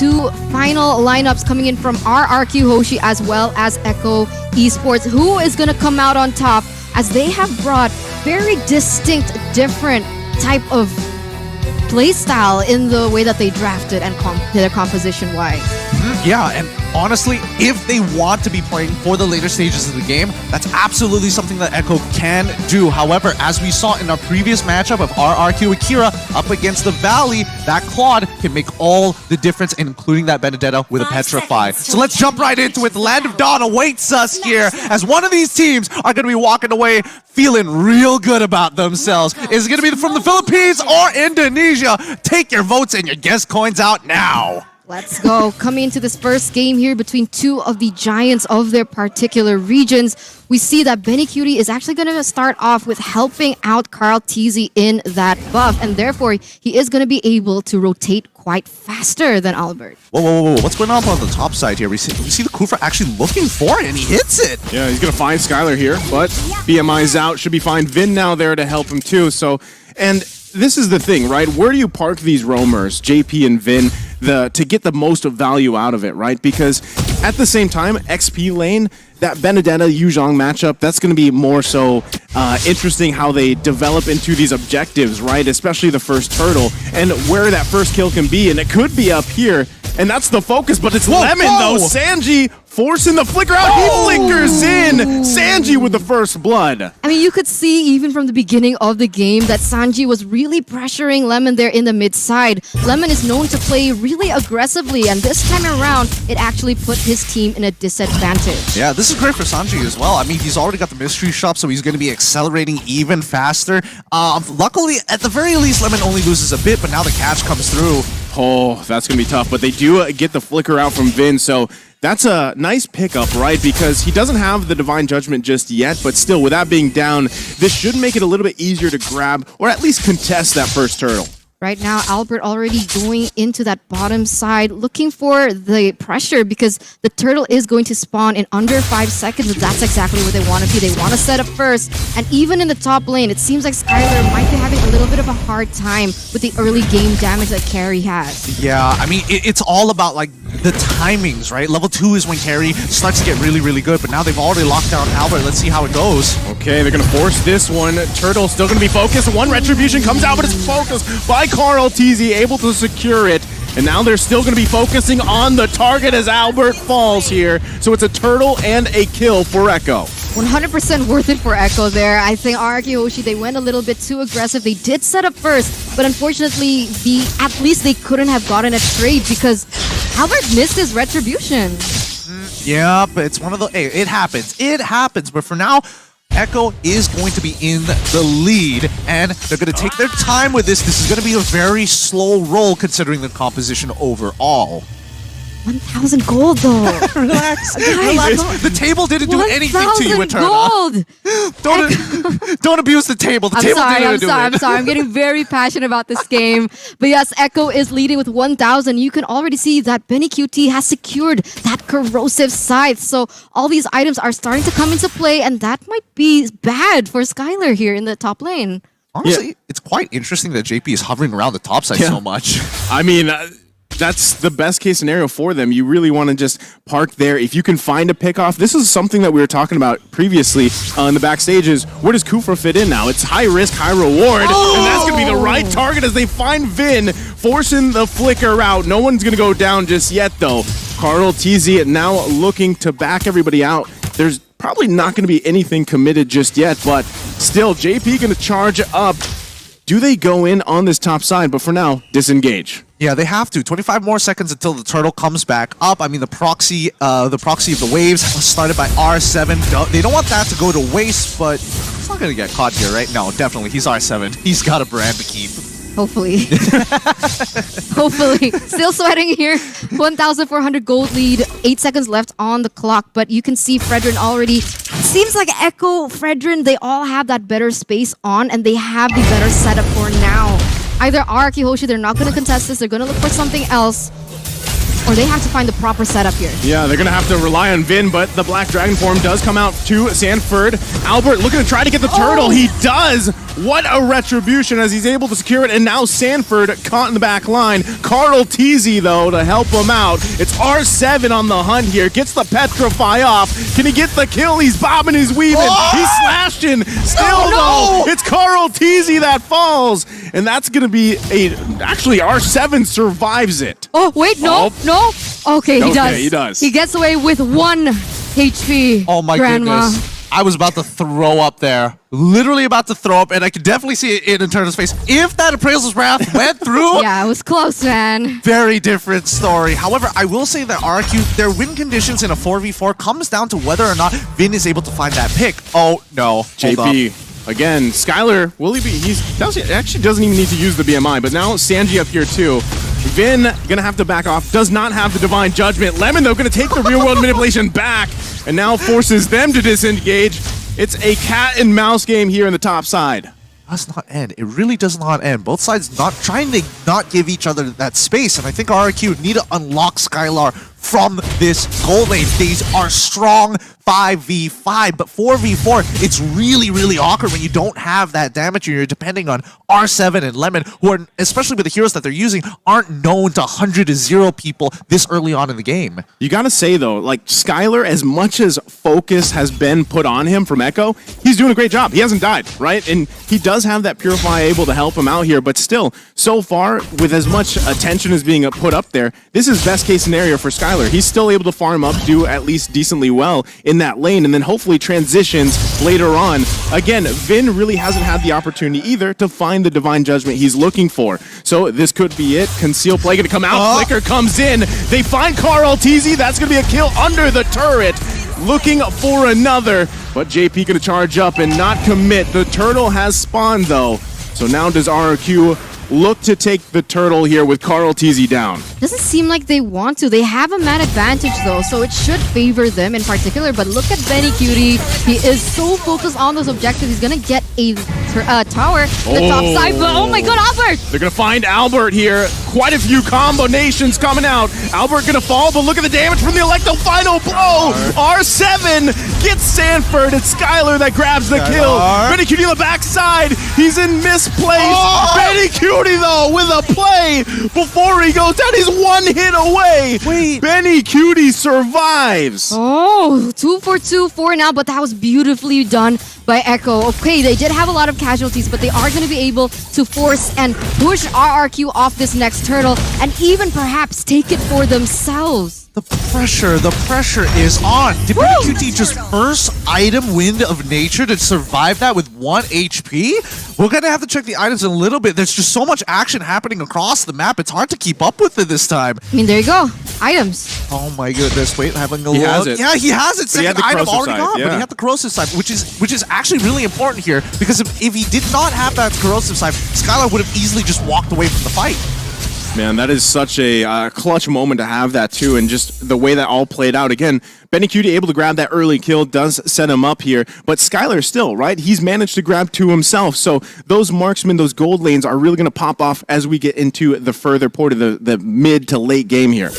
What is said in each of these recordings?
two final lineups coming in from RRQ Hoshi as well as Echo Esports. Who is going to come out on top, as they have brought very distinct, different type of playstyle in the way that they drafted and their composition-wise. Yeah, and honestly, if they want to be playing for the later stages of the game, that's absolutely something that Echo can do. However, as we saw in our previous matchup of RRQ Akira up against the Valley, that Claude can make all the difference, including that Benedetta with a Petrify. So let's jump right into it. The Land of Dawn awaits us here, as one of these teams are going to be walking away feeling real good about themselves. Is it going to be from the Philippines or Indonesia? Take your votes and your guess coins out now. Let's go. Coming into this first game here between two of the giants of their particular regions, we see that Benny Cutie is actually going to start off with helping out Carl Teasy in that buff, and therefore he is going to be able to rotate quite faster than Albert. Whoa. What's going on the top side here? We see the Kufra actually looking for it, and he hits it. Yeah, he's going to find Skylar here, but BMI's out. Should be fine. Vin now there to help him too. So, and this is the thing, right? Where do you park these roamers, JP and Vin, to get the most value out of it, right? Because at the same time, XP lane, that Benedetta Yuzhong matchup, that's going to be more so interesting how they develop into these objectives, right? Especially the first turtle and where that first kill can be. And it could be up here. And that's the focus, but it's Lemon though. Sanji forcing the flicker out. He flickers in. Sanji with the first blood. I mean, you could see even from the beginning of the game that Sanji was really pressuring Lemon there in the mid side. Lemon is known to play really aggressively, and this time around, it actually put his team in a disadvantage. Yeah, this is great for Sanji as well. I mean, he's already got the mystery shop, so he's going to be accelerating even faster. Luckily, at the very least, Lemon only loses a bit, but now the catch comes through. Oh, that's going to be tough, but they do get the flicker out from Vin, so that's a nice pickup, right? Because he doesn't have the Divine Judgment just yet, but still, with that being down, this should make it a little bit easier to grab, or at least contest that first turtle. Right now, Albert already going into that bottom side, looking for the pressure because the turtle is going to spawn in under 5 seconds. That's exactly what they want to do. They want to set up first. And even in the top lane, it seems like Skylar might be having a little bit of a hard time with the early game damage that Carry has. Yeah, I mean, it's all about like the timings, right? Level 2 is when Carry starts to get really, really good, but now they've already locked down Albert. Let's see how it goes. Okay, they're going to force this one. Turtle still going to be focused. One retribution comes out, but it's focused by Carl TZ, able to secure it. And now they're still going to be focusing on the target as Albert falls here. So it's a turtle and a kill for Echo. 100% worth it for Echo there. I think RRQ Hoshi, they went a little bit too aggressive. They did set up first, but unfortunately, at least they couldn't have gotten a trade because Albert missed his retribution. Yeah, but it's one of the... Hey, it happens. It happens. But for now, Echo is going to be in the lead, and they're going to take their time with this. This is going to be a very slow roll considering the composition overall. 1,000 gold though. Relax. Guys, Relax. The table didn't do anything to you, Eterna. gold. Don't abuse the table. The table didn't do it. I'm sorry. I'm getting very passionate about this game. But yes, Echo is leading with 1,000. You can already see that Benny QT has secured that corrosive scythe. So all these items are starting to come into play, and that might be bad for Skylar here in the top lane. Honestly, it's quite interesting that JP is hovering around the top side so much. I mean... that's the best case scenario for them. You really want to just park there. If you can find a pickoff, this is something that we were talking about previously in the backstages. Where does Kufra fit in now? It's high risk, high reward, and that's going to be the right target as they find Vin, forcing the flicker out. No one's going to go down just yet, though. Carl TZ now looking to back everybody out. There's probably not going to be anything committed just yet, but still, JP going to charge up. Do they go in on this top side? But for now, disengage. Yeah, they have to. 25 more seconds until the turtle comes back up. I mean, the proxy of the waves started by R7. They don't want that to go to waste, but he's not going to get caught here, right? No, definitely. He's R7. He's got a brand to keep. Hopefully. Hopefully. Still sweating here. 1,400 gold lead. 8 seconds left on the clock, but you can see Fredrin already. Seems like Echo, Fredrin, they all have that better space on, and they have the better setup for now. Either RRQ Hoshi, they're not going to contest this. They're going to look for something else. or they have to find the proper setup here. Yeah, they're going to have to rely on Vin, but the Black Dragon form does come out to Sanford. Albert looking to try to get the turtle. He does. What a retribution as he's able to secure it. And now Sanford caught in the back line. Carl Teasy, though, to help him out. It's R7 on the hunt here. Gets the Petrify off. Can he get the kill? He's bobbing, he's weaving. He's slashing. Still, though, it's Carl Teasy that falls. And that's going to be actually, R7 survives it. Oh, wait, no. Okay, he does. He does. He gets away with 1 HP. Oh my Grandma. goodness. I was about to throw up there. Literally about to throw up, and I could definitely see it in Eternal's face. If that Appraisal's Wrath went through, Yeah, it was close, man. very different story. However, I will say that RQ, their win conditions in a 4v4 comes down to whether or not Vin is able to find that pick. Oh, no. Hold up. JP. Again, Skylar, will he be? He actually doesn't even need to use the BMI, but now Sanji up here too. Vin gonna have to back off, does not have the Divine Judgment. Lemon, though, gonna take the real world manipulation back, and now forces them to disengage. It's a cat and mouse game here in the top side. Does not end. It really does not end. Both sides not trying to not give each other that space, and I think RRQ need to unlock Skylar from this gold lane. These are strong 5v5, but 4v4, it's really, really awkward when you don't have that damage and you're depending on R7 and Lemon, who are, especially with the heroes that they're using, aren't known to 100-0 people this early on in the game. You gotta say, though, like, Skylar, as much as focus has been put on him from Echo, he's doing a great job. He hasn't died, right? And he does have that Purify able to help him out here, but still, so far, with as much attention as being put up there, this is best case scenario for Skylar. He's still able to farm up, do at least decently well in that lane, and then hopefully transitions later on. Again, Vin really hasn't had the opportunity either to find the Divine Judgment he's looking for. So this could be it. Conceal Play gonna come out. Flicker comes in. They find Carl Teasy. That's gonna be a kill under the turret. Looking for another, but JP gonna charge up and not commit. The turtle has spawned, though. So now does RRQ look to take the turtle here with Carl Teasy down. Doesn't seem like they want to. They have a man advantage though, so it should favor them in particular. But look at Benny Cutie. He is so focused on those objectives. He's gonna get a tower on the top side. But oh my god, Albert! They're gonna find Albert here. Quite a few combinations coming out. Albert gonna fall, but look at the damage from the Electo. Final blow! R7 gets Sanford. It's Skylar that grabs the kill. Benny Cutie on the backside. He's in misplaced. Benny Cutie, though, with a play before he goes down. He's 1 hit away. Wait. Benny Cutie survives. Oh, 2 for 2 for now, but that was beautifully done by Echo. Okay, they did have a lot of casualties, but they are going to be able to force and push RRQ off this next turtle and even perhaps take it for themselves. The pressure is on. Did QT just first item Wind of Nature to survive that with 1 HP? We're gonna have to check the items in a little bit. There's just so much action happening across the map. It's hard to keep up with it this time. I mean, there you go. Items. Oh my goodness. Wait, having a look. He has it. Yeah, he has it. But he had Second the item corrosive already side, gone, but yeah. he had the corrosive side, which is actually really important here, because if he did not have that corrosive side, Skylar would have easily just walked away from the fight. Man, that is such a clutch moment to have that too, and just the way that all played out. Again, Benny Cutie able to grab that early kill does set him up here, but Skylar still, right? He's managed to grab 2 himself, so those marksmen, those gold lanes are really going to pop off as we get into the further part of the mid to late game here.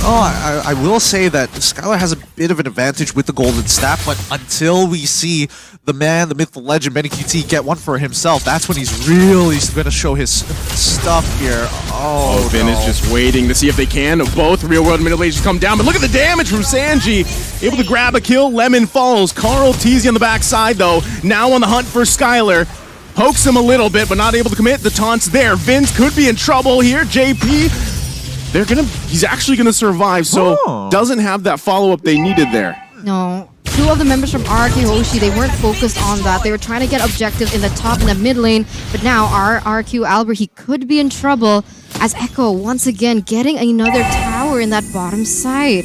Oh, I will say that Skylar has a bit of an advantage with the golden staff, but until we see the man, the myth, the legend, Benny QT get one for himself, that's when he's really going to show his stuff here. Oh, Vin is just waiting to see if they can. Both real-world manipulations come down, but look at the damage from Sanji. Able to grab a kill, Lemon falls. Carl Teasy on the backside, though, now on the hunt for Skylar. Pokes him a little bit, but not able to commit. The taunt's there. Vince could be in trouble here. JP... he's actually gonna survive, so doesn't have that follow-up they needed there. No. 2 of the members from RRQ Hoshi, they weren't focused on that. They were trying to get objectives in the top and the mid lane, but now RRQ Albert, he could be in trouble as Echo once again getting another tower in that bottom side.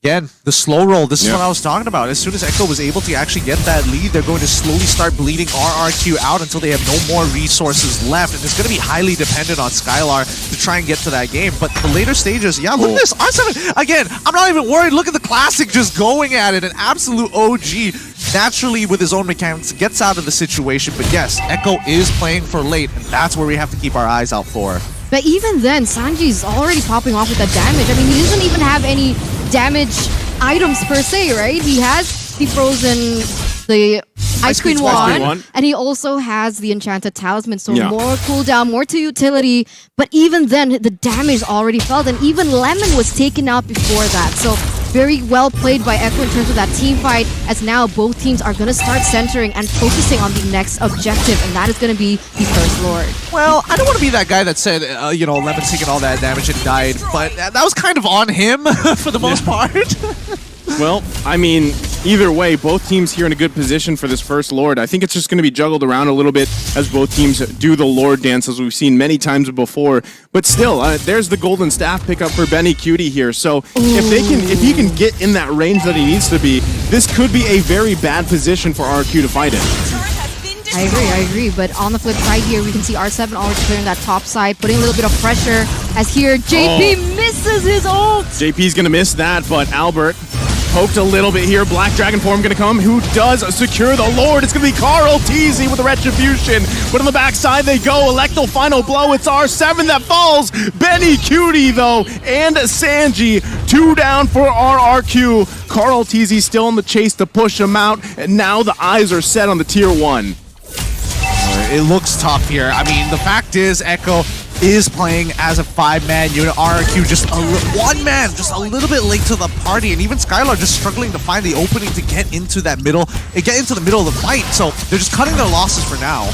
Again, the slow roll, this is what I was talking about. As soon as Echo was able to actually get that lead, they're going to slowly start bleeding RRQ out until they have no more resources left. And it's going to be highly dependent on Skylar to try and get to that game. But the later stages, yeah, look at this. R7, again, I'm not even worried. Look at the Classic just going at it. An absolute OG, naturally with his own mechanics, gets out of the situation. But yes, Echo is playing for late, and that's where we have to keep our eyes out for. But even then, Sanji's already popping off with that damage. I mean, he doesn't even have any damage items per se, right? He has the frozen, the Ice Queen Wand, and he also has the Enchanted Talisman, so more cooldown, more to utility. But even then, the damage already felt, and even Lemon was taken out before that. So very well played by Echo in terms of that team fight, as now both teams are going to start centering and focusing on the next objective, and that is going to be the First Lord. Well, I don't want to be that guy that said, you know, Lemon's taking all that damage and died, but that was kind of on him for the most part. Well, I mean, either way, both teams here in a good position for this First Lord. I think it's just going to be juggled around a little bit as both teams do the Lord dance, as we've seen many times before. But still, there's the Golden Staff pickup for Benny Cutie here. So if he can get in that range that he needs to be, this could be a very bad position for RQ to fight in. I agree. But on the flip side here, we can see R7 already clearing that top side, putting a little bit of pressure, as here JP misses his ult. JP's going to miss that, but Albert poked a little bit here. Black Dragon form going to come. Who does secure the Lord? It's going to be Carl TZ with the Retribution. But on the backside they go. Electro final blow. It's R7 that falls. Benny Cutie, though, and Sanji. 2 down for RRQ. Carl TZ still in the chase to push him out. And now the eyes are set on the tier 1. It looks tough here. I mean, the fact is, Echo is playing as a 5-man unit. RRQ just one man, just a little bit late to the party, and even Skylar just struggling to find the opening to get into that middle, get into the middle of the fight. So they're just cutting their losses for now.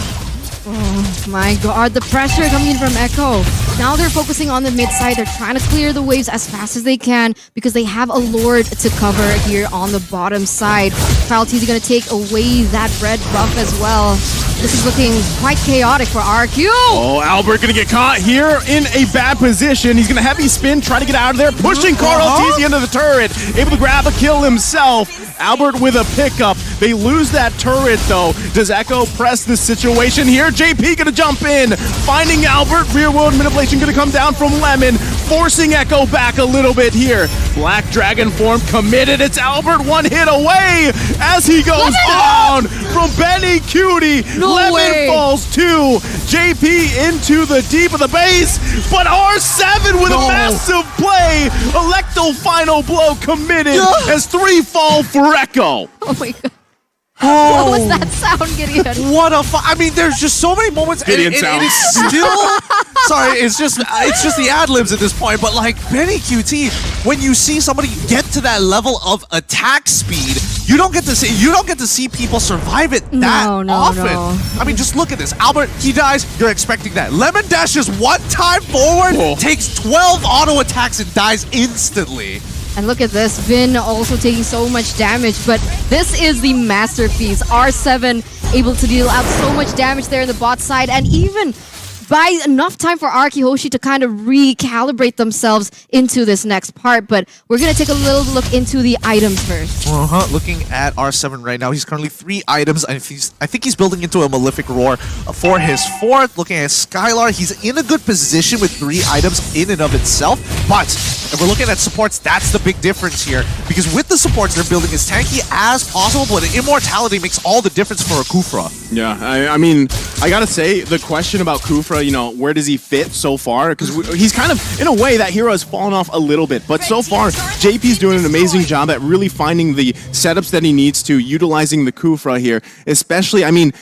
Oh my god, the pressure coming in from Echo. Now they're focusing on the mid side. They're trying to clear the waves as fast as they can because they have a Lord to cover here on the bottom side. Kyle T's going to take away that red buff as well. This is looking quite chaotic for RQ. Oh, Albert going to get caught here in a bad position. He's going to heavy spin, try to get out of there, pushing Carl T's into the turret. Able to grab a kill himself. Albert with a pickup. They lose that turret, though. Does Echo press the situation here? JP going to jump in, finding Albert. Rear world manipulation going to come down from Lemon, forcing Echo back a little bit here. Black Dragon form committed. It's Albert, one hit away as he goes down from Benny Cutie. Lemon falls too. JP into the deep of the base, but R7 with a massive play. Electo final blow committed as 3 fall for Echo. Oh my god. What was that sound, Gideon? What a I mean, there's just so many moments. Gideon sound. It is still. Sorry, it's just the ad libs at this point. But like Benny QT, when you see somebody get to that level of attack speed, you don't get to see people survive it that often. No. I mean, just look at this. Albert, he dies. You're expecting that. Lemon dashes one time forward, takes 12 auto attacks and dies instantly. And look at this, Vin also taking so much damage, but this is the masterpiece. R7 able to deal out so much damage there in the bot side, and even buy enough time for Arki Hoshi to kind of recalibrate themselves into this next part. But we're going to take a little look into the items first. Looking at R7 right now, he's currently 3 items. And I think he's building into a Malefic Roar for his 4th. Looking at Skylar, he's in a good position with 3 items in and of itself. But if we're looking at supports, that's the big difference here. Because with the supports, they're building as tanky as possible, but Immortality makes all the difference for a Kufra. Yeah, I mean, I gotta say, the question about Kufra, you know, where does he fit so far? Because he's kind of, in a way, that hero has fallen off a little bit. But so far, JP's doing an amazing job at really finding the setups that he needs to, utilizing the Kufra here. Especially, I mean,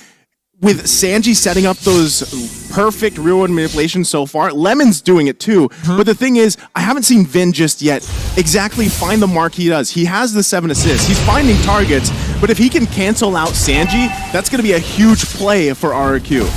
with Sanji setting up those perfect real-world manipulations so far, Lemon's doing it too. But the thing is, I haven't seen Vin just yet exactly find the mark he does. He has the 7 assists. He's finding targets, but if he can cancel out Sanji, that's going to be a huge play for RQ.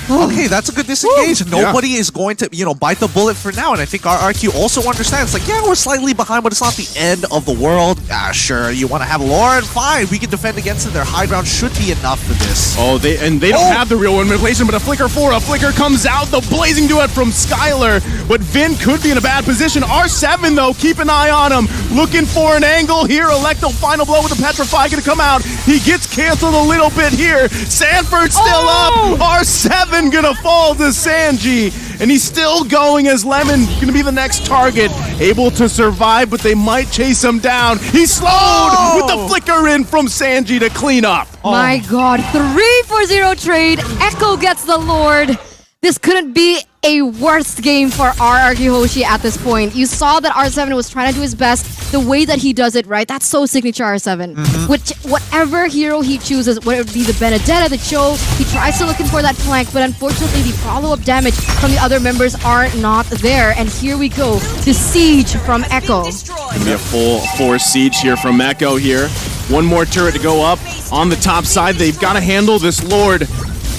Okay, that's a good disengage. Nobody is going to, you know, bite the bullet for now. And I think RRQ also understands, like, yeah, we're slightly behind, but it's not the end of the world. Sure, you want to have Lord? Fine, we can defend against it. Their high ground should be enough for this. They don't have the real one manipulation, but a Flicker 4. A Flicker comes out, the blazing duet from Skylar. But Vin could be in a bad position. R7, though, keep an eye on him. Looking for an angle here. Electo final blow with the Petrify going to come out. He gets canceled a little bit here. Sanford still up. R7 gonna fall to Sanji, and he's still going as Lemon gonna be the next target, able to survive, but they might chase him down. He's slowed with the flicker in from Sanji to clean up. My god, 3-for-0 trade. Echo gets the Lord. This couldn't be a worst game for RRQ Hoshi at this point. You saw that R7 was trying to do his best. The way that he does it, right? That's so signature R7. Which, whatever hero he chooses, whether it be the Benedetta, the Cho, he tries to looking for that flank, but unfortunately the follow-up damage from the other members are not there. And here we go, the siege from Echo. Gonna be a full force siege here from Echo here. One more turret to go up on the top side. They've got to handle this Lord.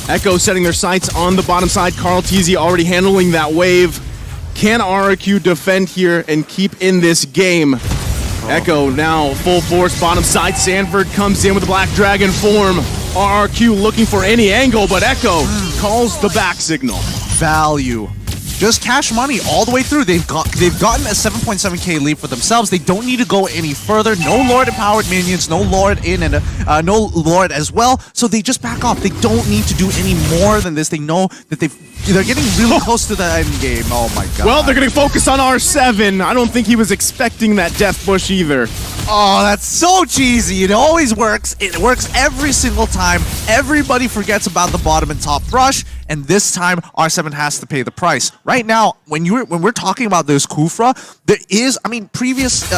Echo setting their sights on the bottom side. Carl TZ already handling that wave. Can RRQ defend here and keep in this game? Echo now full force bottom side. Sanford comes in with the Black Dragon form. RRQ looking for any angle, but Echo calls the back signal. Value. Just cash money all the way through. They've gotten a 7.7k lead for themselves. They don't need to go any further. No Lord empowered minions, no Lord in and no Lord as well. So they just back off. They don't need to do any more than this. They know that they're getting really close to the end game. Oh my god. Well, they're going to focus on R7. I don't think he was expecting that death bush either. Oh, that's so cheesy. It always works. It works every single time. Everybody forgets about the bottom and top rush, and this time R7 has to pay the price. Right now, when we're talking about this Kufra, there is, I mean, in previous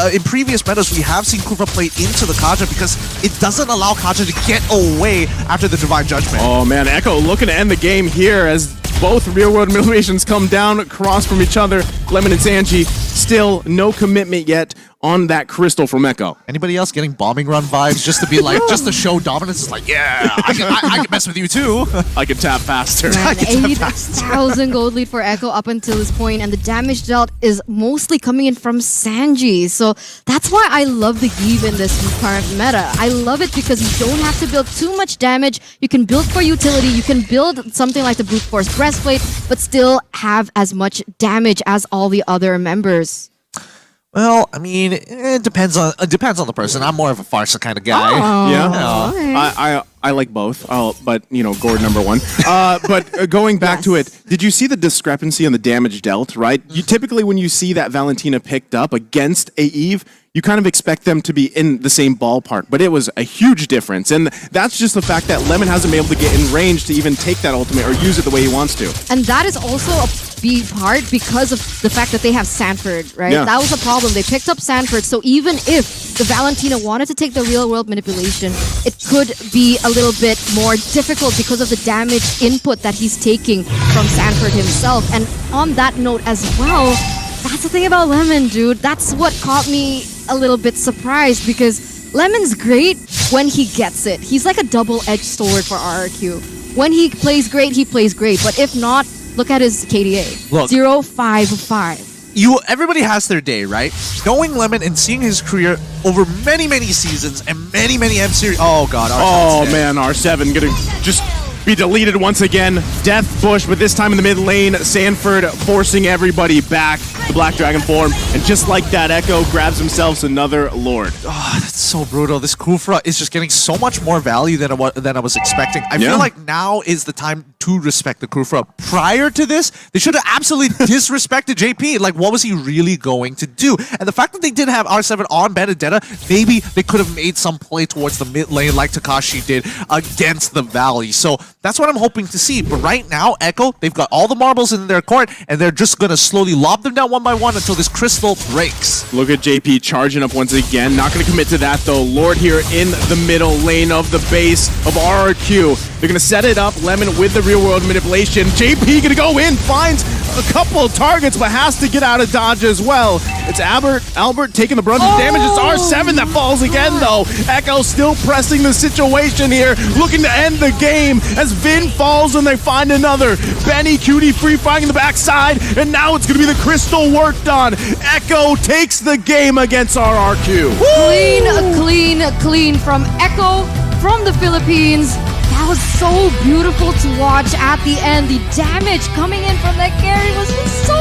metas we have seen Kufra play into the Kaja because it doesn't allow Kaja to get away after the Divine Judgment. Oh man, Echo looking to end the game here as both real-world motivations come down across from each other. Lemon and Sanji, still no commitment yet on that crystal from Echo. Anybody else getting bombing run vibes just to be like, just to show dominance? Is like, yeah, I can mess with you too. I can tap faster. Man, 8,000 gold lead for Echo up until this point, and the damage dealt is mostly coming in from Sanji. So that's why I love the Give in this current meta. I love it because you don't have to build too much damage. You can build for utility. You can build something like the Brute Force Breastplate, but still have as much damage as all the other members. Well, I mean, it depends on the person. I'm more of a Farsa kind of guy. Oh, Yeah, okay. I like both, but you know, Gord number one. But going back to it, did you see the discrepancy in the damage dealt? Right, you typically when you see that Valentina picked up against a Eve, you kind of expect them to be in the same ballpark, but it was a huge difference, and that's just the fact that Lemon hasn't been able to get in range to even take that ultimate or use it the way he wants to. And that is also a big part because of the fact that they have Sanford, right? Yeah. That was a problem. They picked up Sanford, so even if the Valentina wanted to take the real-world manipulation, it could be a little bit more difficult because of the damage input that he's taking from Sanford himself. And on that note as well, that's the thing about Lemon, dude. That's what caught me a little bit surprised because Lemon's great when he gets it. He's like a double-edged sword for RRQ. When he plays great, but if not, look at his KDA. Look. 0.55. Everybody has their day, right? Knowing Lemon and seeing his career over many seasons and many M series. Oh god, Oh man, R7 gonna just be deleted once again. Death Bush, but this time in the mid lane. Sanford forcing everybody back. The Black Dragon form, and just like that, Echo grabs himself another Lord. Oh, that's so brutal. This Kufra is just getting so much more value than I was expecting. I feel like now is the time to respect the Kufra. Prior to this, they should have absolutely disrespected JP. Like, what was he really going to do? And the fact that they didn't have R7 on Benedetta, maybe they could have made some play towards the mid lane like Takashi did against the Valley. So that's what I'm hoping to see. But right now, Echo, they've got all the marbles in their court, and they're just going to slowly lob them down one by one until this crystal breaks. Look at JP charging up once again. Not going to commit to that, though. Lord here in the middle lane of the base of RRQ. They're going to set it up. Lemon with the real-world manipulation. JP going to go in, finds a couple of targets, but has to get out of dodge as well. It's Albert taking the brunt of the damage. It's R7 that falls again, though. Echo still pressing the situation here, looking to end the game as Vin falls and they find another. Benny Cutie free-firing in the backside, and now it's going to be the crystal work done. Echo takes the game against RRQ. Clean from Echo from the Philippines. That was so beautiful to watch at the end. The damage coming in from that carry was so